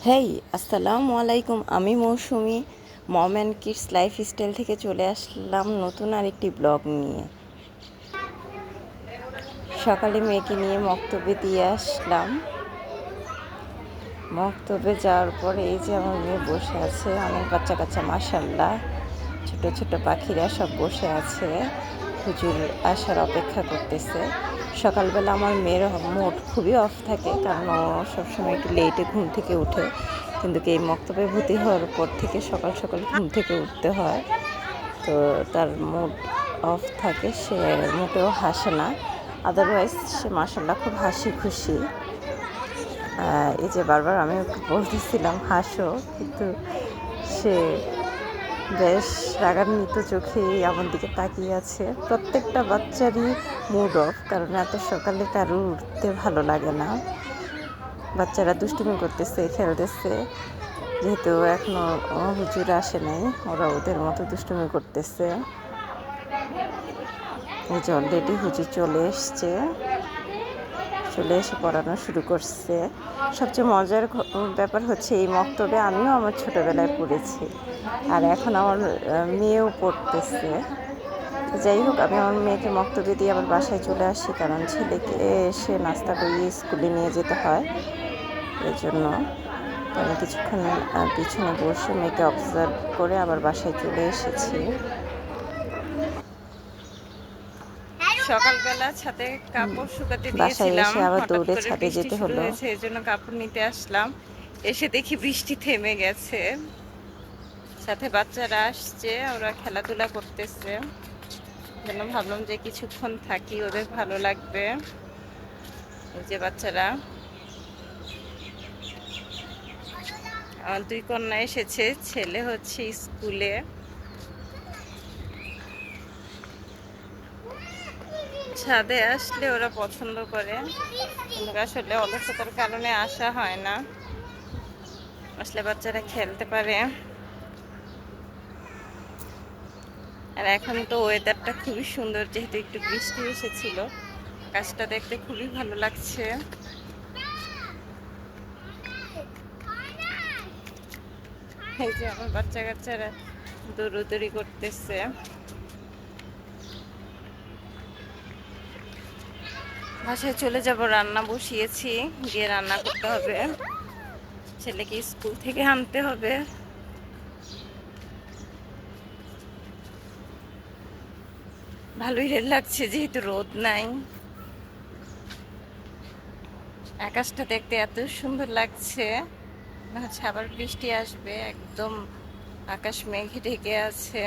হেই, আসসালামু আলাইকুম। আমি মৌসুমি মম অ্যান্ড কিডস লাইফস্টাইল থেকে চলে আসলাম নতুন আরেকটি ব্লগ নিয়ে। সকালে মেয়েকে নিয়ে মক্তবে দিয়ে আসলাম। মক্তবে যাওয়ার পরে এই যে আমার মেয়ে বসে আছে, অনেক বাচ্চা কাচ্চা মাশাআল্লাহ, ছোট ছোট পাখিরা সব বসে আছে, হুজুর আসার অপেক্ষা করতেছে। সকালবেলা আমার মেয়ের মুড খুবই অফ থাকে, কারণ ও সবসময় একটু লেটে ঘুম থেকে উঠে, কিন্তু এই মক্তবে ভর্তি হওয়ার পর থেকে সকাল সকাল ঘুম থেকে উঠতে হয়, তো তার মুড অফ থাকে, সে মোটেও হাসে না। আদারওয়াইজ সে মাশাআল্লাহ খুব হাসি খুশি। এই যে বারবার আমি ওকে বলতেছিলাম হাসো, কিন্তু সে বেশ রাগান্বিত চোখেই আমার দিকে তাকিয়ে আছে। প্রত্যেকটা বাচ্চারই মুড অফ, কারণ এত সকালে কারো উঠতে ভালো লাগে না। বাচ্চারা দুষ্টুমি করতেছে, খেলতেছে, যেহেতু এখনো হুজুর আসে নাই, ওরা ওদের মতো দুষ্টুমি করতেছে। এই যে অলরেডি হুজুর চলে এসছে, চলে এসে পড়ানো শুরু করছে। সবচেয়ে মজার ব্যাপার হচ্ছে এই মক্তবে আমিও আমার ছোটোবেলায় পড়েছি, আর এখন আমার মেয়েও পড়তেছে। যাই হোক, আমি আমার মেয়েকে মক্তবে দিয়ে আবার বাসায় চলে আসি, কারণ ছেলেকে এসে নাস্তা করিয়ে স্কুলে নিয়ে যেতে হয়। এই জন্য আমি কিছুক্ষণ পিছনে বসে মেয়েকে অবজার্ভ করে আবার বাসায় চলে এসেছি। সকালবেলা ছাদে কাপড় শুকাতে বাসায় দিয়েছিলাম, এসে আবার হঠাৎ দৌড়ে করে ছাদে বৃষ্টি যেতে শুরু হলো। হয়েছে, এই জন্য কাপড় নিতে আসলাম। এসে দেখি বৃষ্টি থেমে গেছে, সাথে বাচ্চারা আসছে, ওরা খেলাধুলা করতেছে। জন্য ভাবলাম যে কিছুক্ষণ থাকি, ওদের ভালো লাগবে। এই যে বাচ্চারা, আমার দুই কন্যা এসেছে, ছেলে হচ্ছে স্কুলে। ছাদে আসলে ওরা পছন্দ করে, কিন্তু আসলে অলসতার কারণে আসা হয় না। আসলে বাচ্চারা খেলতে পারে। আর এখন তো ওয়েদারটা খুবই সুন্দর, যেহেতু একটু বৃষ্টি এসেছিল, আকাশটা দেখতে খুবই ভালো লাগছে। এই যে আমার বাচ্চা কাচ্চারা দৌড়াদৌড়ি করতেছে। বাসায় চলে যাব, রান্না বসিয়েছি, গিয়ে রান্না করতে হবে, ছেলেকে স্কুল থেকে আনতে হবে। ভালোই লাগছে, যেহেতু রোদ নাই। আকাশটা দেখতে এত সুন্দর লাগছে, মনে হচ্ছে আবার বৃষ্টি আসবে, একদম আকাশ মেঘে ঢেকে আছে।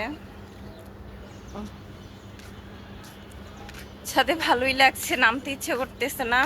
ছাদে ভালোই লাগছে, নামতে ইচ্ছে করতেছে না।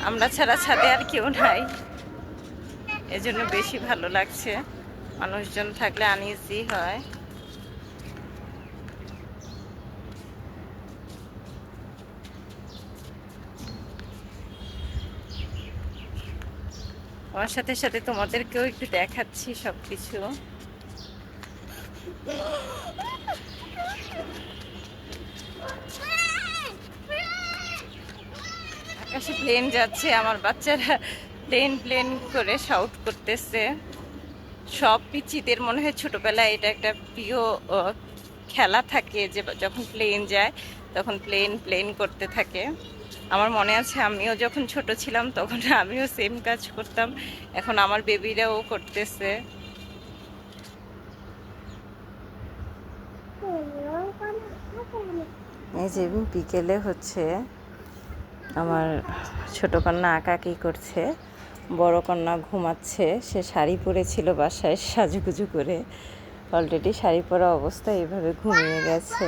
আমরা ছাড়া ছাদে আর কেউ নাই, এজন্য বেশি ভালো লাগছে। মানুষজন থাকলে আনইজি হয়। আমার সাথে সাথে তোমাদেরকেও একটু দেখাচ্ছি সবকিছু। আকাশে প্লেন যাচ্ছে, আমার বাচ্চারা প্লেন প্লেন করে শাউট করতেছে। সব পিচ্চিদের মনে হয় ছোটবেলায় এটা একটা প্রিয় খেলা থাকে, যে যখন প্লেন যায় তখন প্লেন প্লেন করতে থাকে। আমার মনে আছে আমিও যখন ছোট ছিলাম তখন আমিও সেম কাজ করতাম, এখন আমার বেবিরাও করতেছে। এই যে বিকেলে হচ্ছে আমার ছোট কন্যা আঁকাআঁকি করছে, বড় কন্যা ঘুমাচ্ছে। সে শাড়ি পরেছিল বাসায় সাজুগুজু করে, অলরেডি শাড়ি পরা অবস্থায় এভাবে ঘুমিয়ে গেছে।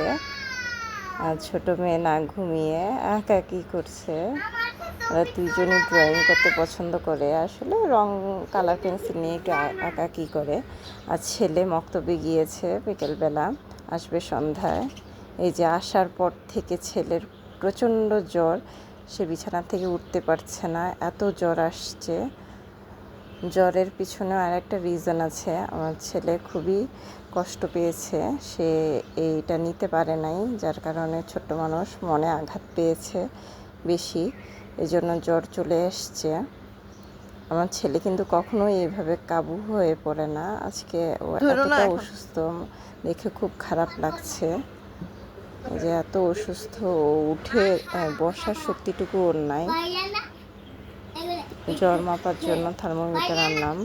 আর ছোট মেয়ে না ঘুমিয়ে আঁকাআঁকি করছে। ওরা দুইজনই ড্রয়িং করতে পছন্দ করে, আসলে রং কালার পেন্সিল নিয়ে একটু আঁকাআঁকি করে। আর ছেলে মক্তবে গিয়েছে, বিকেলবেলা আসবে সন্ধ্যায়। এই যে আসার পর থেকে ছেলের প্রচণ্ড জ্বর, সে বিছানা থেকে উঠতে পারছে না, এত জ্বর আসছে। জ্বরের পিছনে আর একটা রিজন আছে, আমার ছেলে খুবই কষ্ট পেয়েছে, সে এইটা নিতে পারে নাই, যার কারণে ছোট্ট মানুষ মনে আঘাত পেয়েছে বেশি, এজন্য জ্বর চলে এসছে। আমার ছেলে কিন্তু কখনোই এইভাবে কাবু হয়ে পড়ে না, আজকে ও এতটা অসুস্থ দেখে খুব খারাপ লাগছে। যে এত অসুস্থ, ও উঠে বসার শক্তিটুকু ওর নাই। জ্বর মাপার জন্য থার্মোমিটার আনলাম।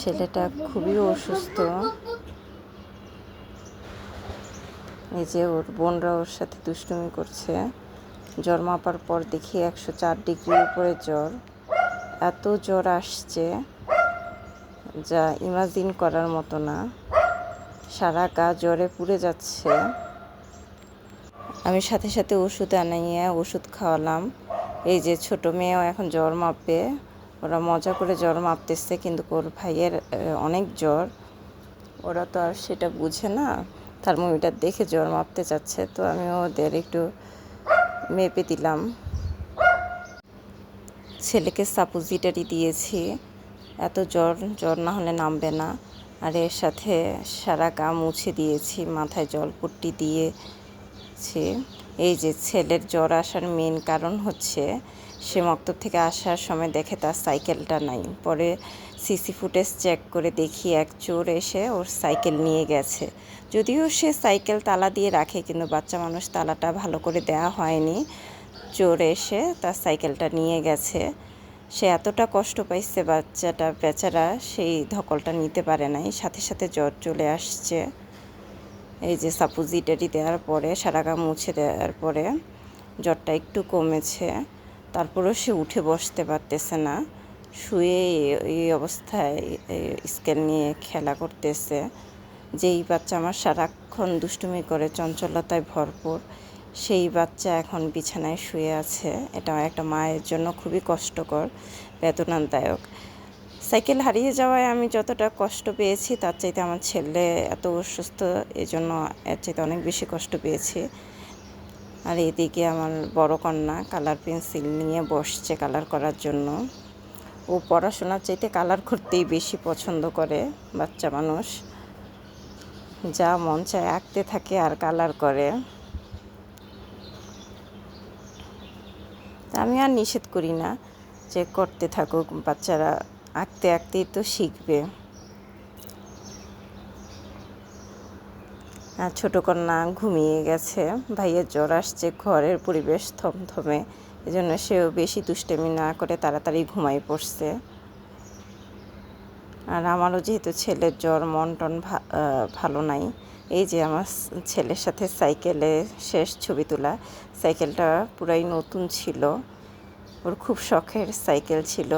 ছেলেটা খুবই অসুস্থ। এই যে ওর বোনরা ওর সাথে দুষ্টুমি করছে। জ্বর মাপার পর দেখি 104 ডিগ্রির উপরে জ্বর, এত জ্বর আসছে যা ইমাজিন করার মতো না, সারা গা জ্বরে পুড়ে যাচ্ছে। আমি সাথে সাথে ওষুধ আনাইয়া ওষুধ খাওয়ালাম। এই যে ছোট মেয়েও এখন জ্বর মাপবে, ওরা মজা করে জ্বর মাপতেছে, কিন্তু ওর ভাইয়ের অনেক জ্বর, ওরা তো আর সেটা বুঝে না, থার্মোমিটার দেখে জ্বর মাপতে চাচ্ছে, তো আমি ওদের একটু মেপে দিলাম। ছেলেকে সাপোজিটারি দিয়েছি, এত জ্বর না হলে নামবে না। আর এর সাথে সারা গা মুছে দিয়েছি, মাথায় জলপট্টি দিয়েছি। এই যে ছেলের জ্বর আসার মেন কারণ হচ্ছে সে মক্তব থেকে আসার সময় দেখে তার সাইকেলটা নাই, পরে সিসি ফুটেজ চেক করে দেখি এক চোর এসে ওর সাইকেল নিয়ে গেছে। যদিও সে সাইকেল তালা দিয়ে রাখে, কিন্তু বাচ্চা মানুষ তালাটা ভালো করে দেওয়া হয়নি, চোর এসে তার সাইকেলটা নিয়ে গেছে। সে এতটা কষ্ট পাইছে বাচ্চাটা বেচারা, সেই ধকলটা নিতে পারে নাই, সাথে সাথে জ্বর চলে আসছে। এই যে সাপোজিটারি দেওয়ার পরে, সারা গা মুছে দেওয়ার পরে জ্বরটা একটু কমেছে, তারপরেও সে উঠে বসতে পারতেছে না, শুয়ে এই অবস্থায় স্কেল নিয়ে খেলা করতেছে। যেই বাচ্চা আমার সারাক্ষণ দুষ্টুমি করে, চঞ্চলতায় ভরপুর, সেই বাচ্চা এখন বিছানায় শুয়ে আছে। এটা একটা মায়ের জন্য খুবই কষ্টকর, বেদনাদায়ক। সাইকেল হারিয়ে যাওয়ায় আমি যতটা কষ্ট পেয়েছি, তার চাইতে আমার ছেলে এত অসুস্থ, এই জন্য এর চাইতে অনেক বেশি কষ্ট পেয়েছি। আর এদিকে আমার বড় কন্যা কালার পেন্সিল নিয়ে বসছে কালার করার জন্য। ও পড়াশোনার চাইতে কালার করতেই বেশি পছন্দ করে, বাচ্চা মানুষ যা মন চায় আঁকতে থাকে আর কালার করে। আমি আর নিষেধ করি না যে করতে থাকুক, বাচ্চারা আঁকতে আঁকতেই তো শিখবে। আর ছোটো কন্যা ঘুমিয়ে গেছে, ভাইয়ের জ্বর আসছে, ঘরের পরিবেশ থমথমে, এজন্য সেও বেশি দুষ্টামি না করে তাড়াতাড়ি ঘুমাই পড়ছে। আর আমারও যেহেতু ছেলের জ্বর, মন টন ভালো নাই। এই যে আমার ছেলের সাথে সাইকেলে শেষ ছবি তোলা, সাইকেলটা পুরাই নতুন ছিল, ওর খুব শখের সাইকেল ছিল।